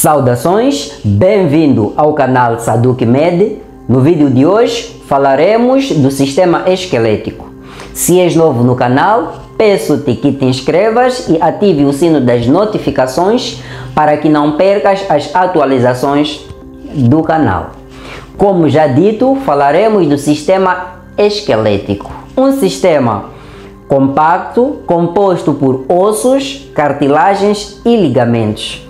Saudações, bem-vindo ao canal Saduk Med. No vídeo de hoje falaremos do sistema esquelético. Se és novo no canal, peço-te que te inscrevas e ative o sino das notificações para que não percas as atualizações do canal. Como já dito, falaremos do sistema esquelético. Um sistema compacto composto por ossos, cartilagens e ligamentos.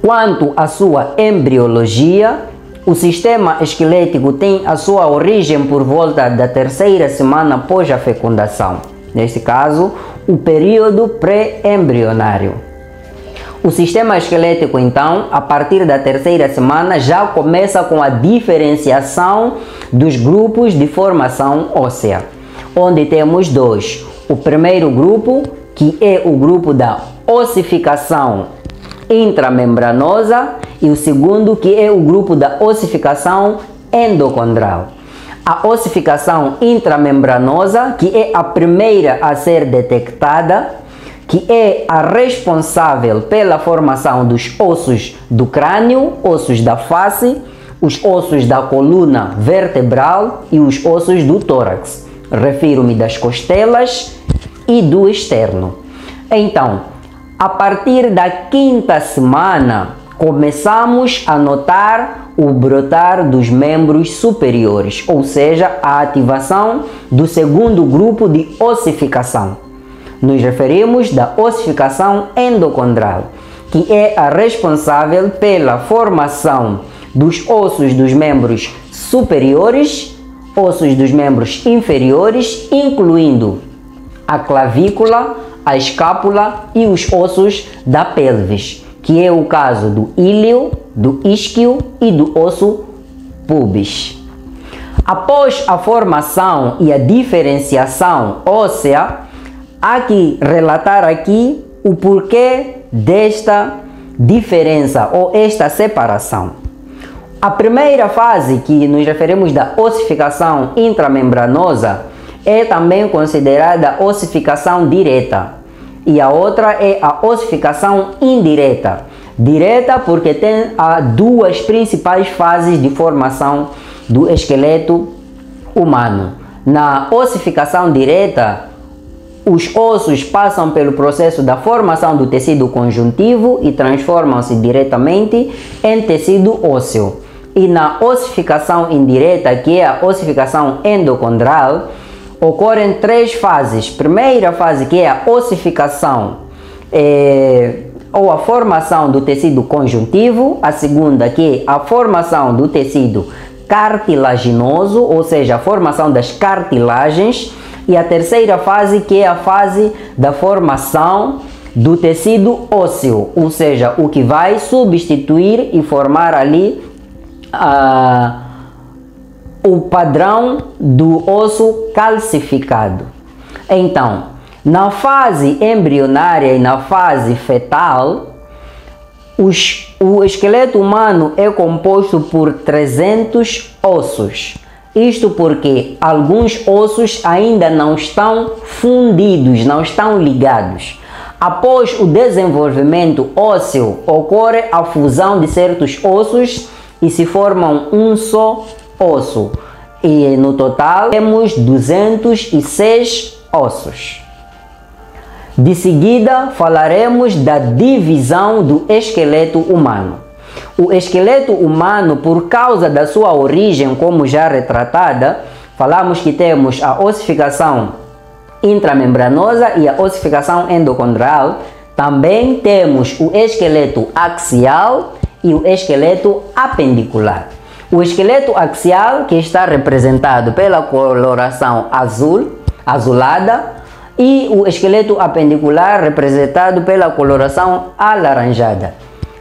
Quanto à sua embriologia, o sistema esquelético tem a sua origem por volta da terceira semana após a fecundação. Neste caso, o período pré-embrionário. O sistema esquelético, então, a partir da terceira semana, já começa com a diferenciação dos grupos de formação óssea, onde temos dois. O primeiro grupo, que é o grupo da ossificação intramembranosa, e o segundo, que é o grupo da ossificação endocondral. A ossificação intramembranosa, que é a primeira a ser detectada, que é a responsável pela formação dos ossos do crânio, ossos da face, os ossos da coluna vertebral e os ossos do tórax. Refiro-me das costelas e do externo. Então, a partir da quinta semana, começamos a notar o brotar dos membros superiores, ou seja, a ativação do segundo grupo de ossificação. Nos referimos da ossificação endocondral, que é a responsável pela formação dos ossos dos membros superiores, ossos dos membros inferiores, incluindo a clavícula, a escápula e os ossos da pelvis, que é o caso do íleo, do isquio e do osso pubis. Após a formação e a diferenciação óssea, há que relatar aqui o porquê desta diferença ou esta separação. A primeira fase, que nos referimos da ossificação intramembranosa, é também considerada ossificação direta, e a outra é a ossificação indireta. Direta porque tem duas principais fases de formação do esqueleto humano. Na ossificação direta, os ossos passam pelo processo da formação do tecido conjuntivo e transformam-se diretamente em tecido ósseo. E na ossificação indireta, que é a ossificação endocondral, ocorrem três fases. Primeira fase, que é a ossificação ou a formação do tecido conjuntivo. A segunda, que é a formação do tecido cartilaginoso, ou seja, a formação das cartilagens. E a terceira fase, que é a fase da formação do tecido ósseo, ou seja, o que vai substituir e formar ali o padrão do osso calcificado. Então, na fase embrionária e na fase fetal, o esqueleto humano é composto por 300 ossos. Isto porque alguns ossos ainda não estão fundidos, não estão ligados. Após o desenvolvimento ósseo, ocorre a fusão de certos ossos e se formam um só osso, e no total temos 206 ossos. De seguida falaremos da divisão do esqueleto humano. O esqueleto humano, por causa da sua origem, como já retratada, falamos que temos a ossificação intramembranosa e a ossificação endocondral. Também temos o esqueleto axial e o esqueleto apendicular. O esqueleto axial, que está representado pela coloração azulada, e o esqueleto apendicular, representado pela coloração alaranjada.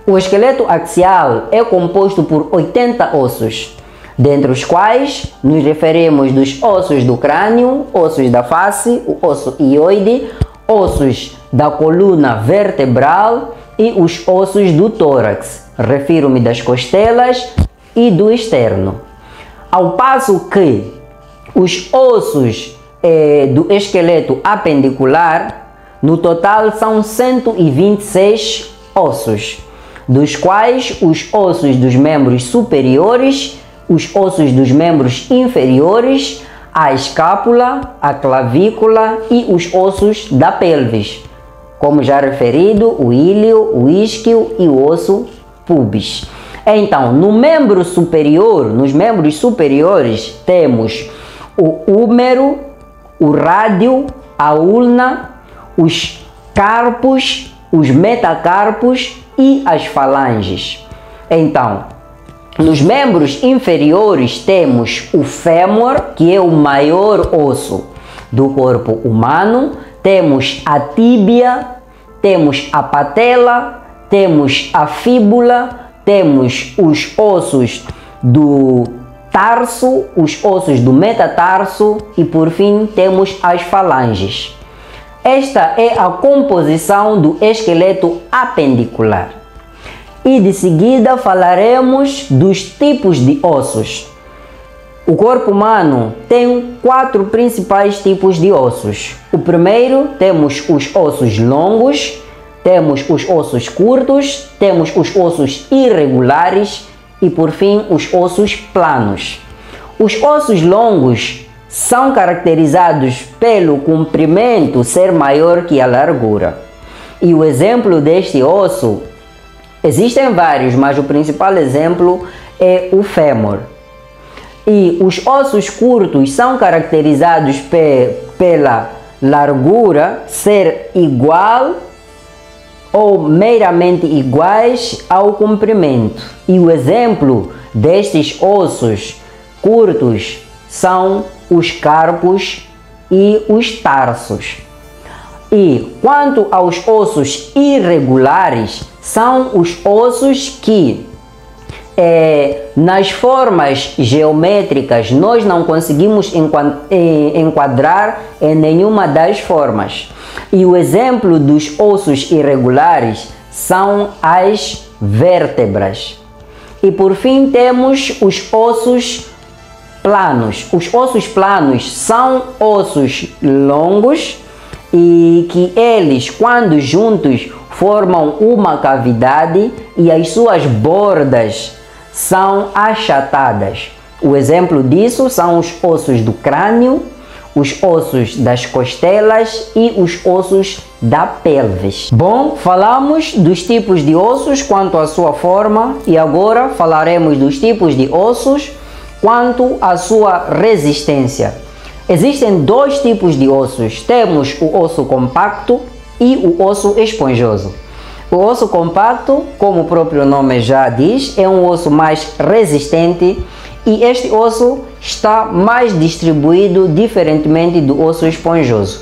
O esqueleto axial é composto por 80 ossos, dentre os quais nos referimos dos ossos do crânio, ossos da face, o osso hioide, ossos da coluna vertebral e os ossos do tórax. Refiro-me das costelas e do externo. Ao passo que os ossos do esqueleto apendicular, no total são 126 ossos, dos quais os ossos dos membros superiores, os ossos dos membros inferiores, a escápula, a clavícula e os ossos da pelvis, como já referido, o íleo, o isquio e o osso pubis. Então, no membro superior, nos membros superiores, temos o húmero, o rádio, a ulna, os carpos, os metacarpos e as falanges. Então, nos membros inferiores temos o fêmur, que é o maior osso do corpo humano, temos a tíbia, temos a patela, temos a fíbula, temos os ossos do tarso, os ossos do metatarso e por fim temos as falanges. Esta é a composição do esqueleto apendicular. E de seguida falaremos dos tipos de ossos. O corpo humano tem 4 principais tipos de ossos. O primeiro, temos os ossos longos, temos os ossos curtos, temos os ossos irregulares e por fim os ossos planos. Os ossos longos são caracterizados pelo comprimento ser maior que a largura. E o exemplo deste osso, existem vários, mas o principal exemplo é o fêmur. E os ossos curtos são caracterizados pela largura ser igual ou meramente iguais ao comprimento. E o exemplo destes ossos curtos são os carpos e os tarsos. E quanto aos ossos irregulares, são os ossos que nas formas geométricas nós não conseguimos enquadrar em nenhuma das formas. E o exemplo dos ossos irregulares são as vértebras. E por fim temos os ossos planos. Os ossos planos são ossos longos e que eles, quando juntos, formam uma cavidade e as suas bordas são achatadas. O exemplo disso são os ossos do crânio, os ossos das costelas e os ossos da pelvis. Bom, falamos dos tipos de ossos quanto à sua forma e agora falaremos dos tipos de ossos quanto à sua resistência. Existem 2 tipos de ossos. Temos o osso compacto e o osso esponjoso. O osso compacto, como o próprio nome já diz, é um osso mais resistente e este osso está mais distribuído diferentemente do osso esponjoso.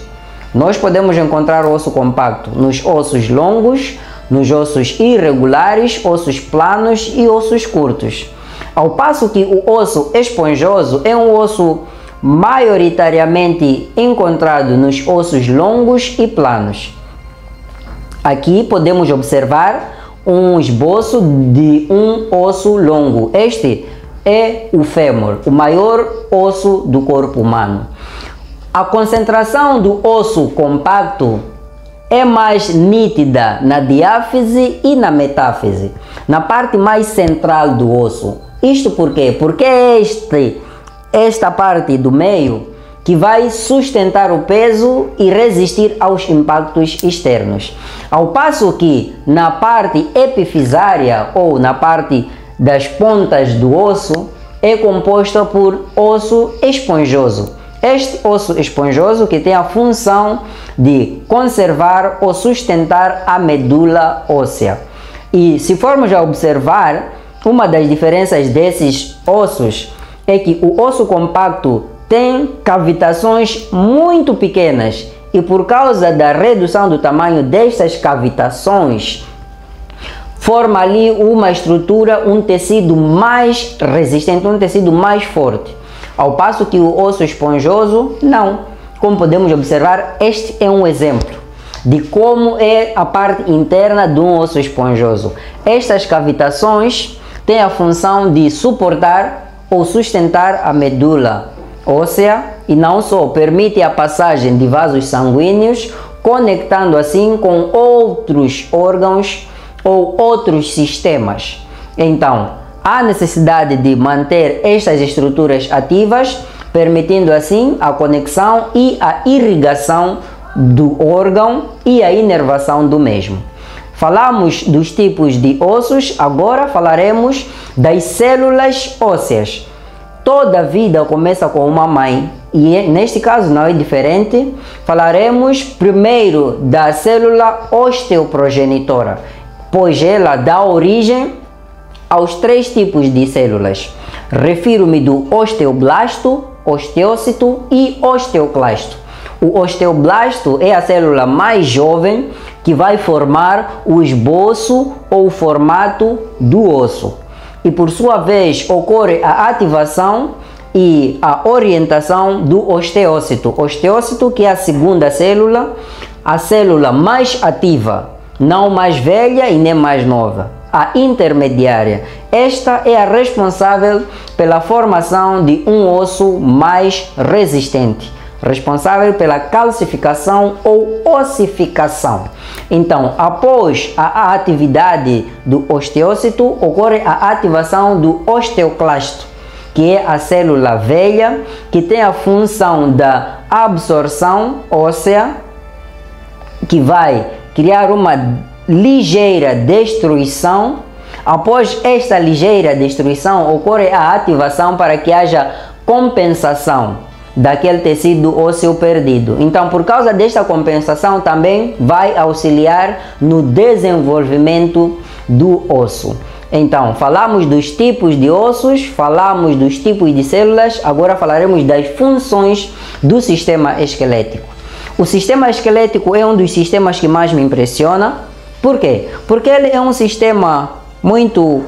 Nós podemos encontrar o osso compacto nos ossos longos, nos ossos irregulares, ossos planos e ossos curtos. Ao passo que o osso esponjoso é um osso maioritariamente encontrado nos ossos longos e planos. Aqui podemos observar um esboço de um osso longo. Este é o fêmur, o maior osso do corpo humano. A concentração do osso compacto é mais nítida na diáfise e na metáfise, na parte mais central do osso. Isto por quê? Porque é esta parte do meio que vai sustentar o peso e resistir aos impactos externos. Ao passo que na parte epifisária ou na parte das pontas do osso é composta por osso esponjoso. Este osso esponjoso que tem a função de conservar ou sustentar a medula óssea. E se formos a observar, uma das diferenças desses ossos é que o osso compacto tem cavitações muito pequenas e por causa da redução do tamanho destas cavitações, forma ali uma estrutura, um tecido mais resistente, um tecido mais forte. Ao passo que o osso esponjoso, não. Como podemos observar, este é um exemplo de como é a parte interna de um osso esponjoso. Estas cavitações têm a função de suportar ou sustentar a medula óssea e não só, permite a passagem de vasos sanguíneos, conectando assim com outros órgãos ou outros sistemas. Então, há necessidade de manter estas estruturas ativas, permitindo assim a conexão e a irrigação do órgão e a inervação do mesmo. Falamos dos tipos de ossos, agora falaremos das células ósseas. Toda vida começa com uma mãe e neste caso não é diferente. Falaremos primeiro da célula osteoprogenitora, pois ela dá origem aos 3 tipos de células. Refiro-me do osteoblasto, osteócito e osteoclasto. O osteoblasto é a célula mais jovem que vai formar o esboço ou o formato do osso. E por sua vez ocorre a ativação e a orientação do osteócito. Osteócito, que é a segunda célula, a célula mais ativa, não mais velha e nem mais nova, a intermediária. Esta é a responsável pela formação de um osso mais resistente, responsável pela calcificação ou ossificação. Então, após a atividade do osteócito, ocorre a ativação do osteoclasto, que é a célula velha, que tem a função da absorção óssea, que vai criar uma ligeira destruição. Após esta ligeira destruição, ocorre a ativação para que haja compensação daquele tecido ósseo perdido. Então, por causa desta compensação, também vai auxiliar no desenvolvimento do osso. Então, falamos dos tipos de ossos, falamos dos tipos de células, agora falaremos das funções do sistema esquelético. O sistema esquelético é um dos sistemas que mais me impressiona. Por quê? Porque ele é um sistema muito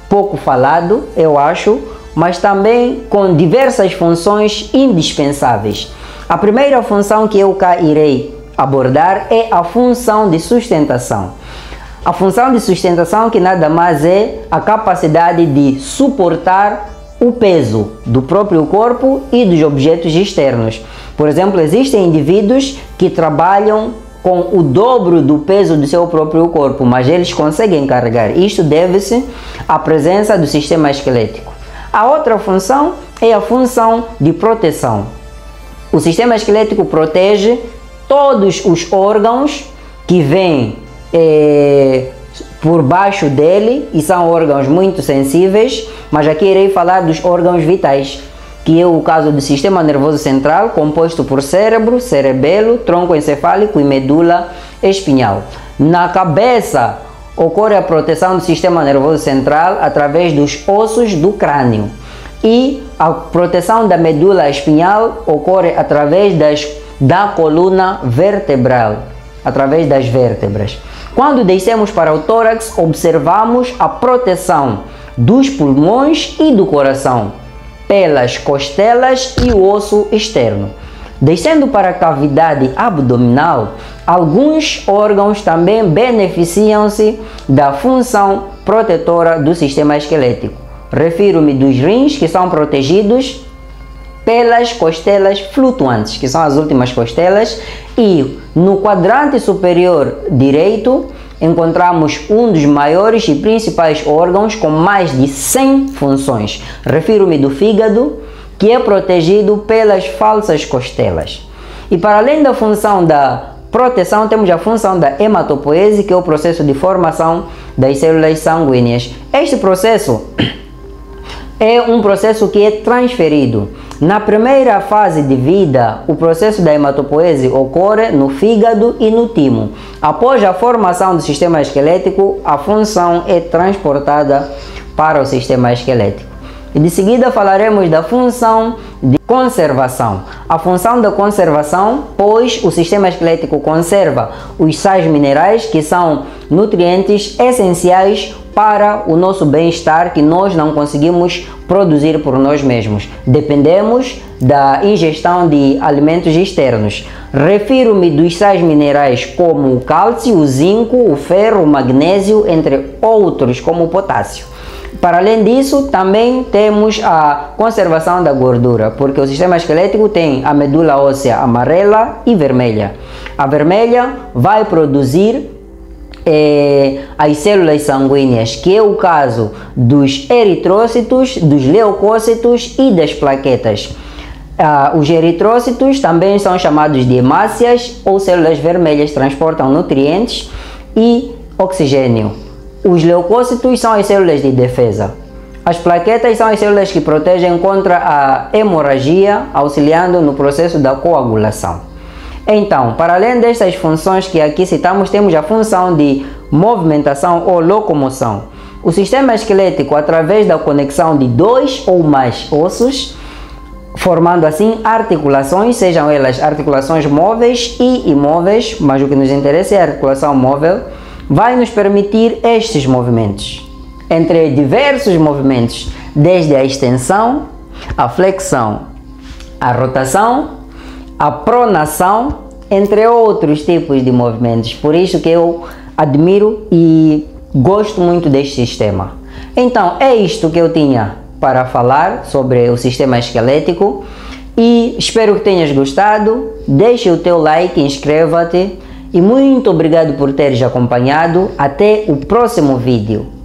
pouco falado, eu acho, mas também com diversas funções indispensáveis. A primeira função que eu cá irei abordar é a função de sustentação. A função de sustentação, que nada mais é a capacidade de suportar o peso do próprio corpo e dos objetos externos. Por exemplo, existem indivíduos que trabalham com o dobro do peso do seu próprio corpo, mas eles conseguem carregar. Isto deve-se à presença do sistema esquelético. A outra função é a função de proteção. O sistema esquelético protege todos os órgãos que vêm por baixo dele e são órgãos muito sensíveis, mas aqui irei falar dos órgãos vitais, que é o caso do sistema nervoso central, composto por cérebro, cerebelo, tronco encefálico e medula espinhal. Na cabeça ocorre a proteção do sistema nervoso central através dos ossos do crânio, e a proteção da medula espinhal ocorre através da coluna vertebral, através das vértebras. Quando descemos para o tórax, observamos a proteção dos pulmões e do coração pelas costelas e o osso externo. Descendo para a cavidade abdominal, alguns órgãos também beneficiam-se da função protetora do sistema esquelético. Refiro-me dos rins, que são protegidos pelas costelas flutuantes, que são as últimas costelas, e no quadrante superior direito encontramos um dos maiores e principais órgãos com mais de 100 funções. Refiro-me do fígado, que é protegido pelas falsas costelas. E para além da função da proteção, temos a função da hematopoese, que é o processo de formação das células sanguíneas. Este processo é um processo que é transferido. Na primeira fase de vida, o processo da hematopoese ocorre no fígado e no timo. Após a formação do sistema esquelético, a função é transportada para o sistema esquelético. E de seguida falaremos da função de conservação. A função da conservação, pois o sistema esquelético conserva os sais minerais, que são nutrientes essenciais para o nosso bem-estar, que nós não conseguimos produzir por nós mesmos. Dependemos da ingestão de alimentos externos. Refiro-me dos sais minerais como o cálcio, o zinco, o ferro, o magnésio, entre outros, como o potássio. Para além disso, também temos a conservação da gordura, porque o sistema esquelético tem a medula óssea amarela e vermelha. A vermelha vai produzir as células sanguíneas, que é o caso dos eritrócitos, dos leucócitos e das plaquetas. Os eritrócitos também são chamados de hemácias ou células vermelhas, transportam nutrientes e oxigênio. Os leucócitos são as células de defesa. As plaquetas são as células que protegem contra a hemorragia, auxiliando no processo da coagulação. Então, para além destas funções que aqui citamos, temos a função de movimentação ou locomoção. O sistema esquelético, através da conexão de dois ou mais ossos, formando assim articulações, sejam elas articulações móveis e imóveis, mas o que nos interessa é a articulação móvel, vai nos permitir estes movimentos. Entre diversos movimentos, desde a extensão, a flexão, a rotação, a pronação, entre outros tipos de movimentos. Por isso que eu admiro e gosto muito deste sistema. Então, é isto que eu tinha para falar sobre o sistema esquelético e espero que tenhas gostado. Deixe o teu like, inscreva-te e muito obrigado por teres acompanhado. Até o próximo vídeo.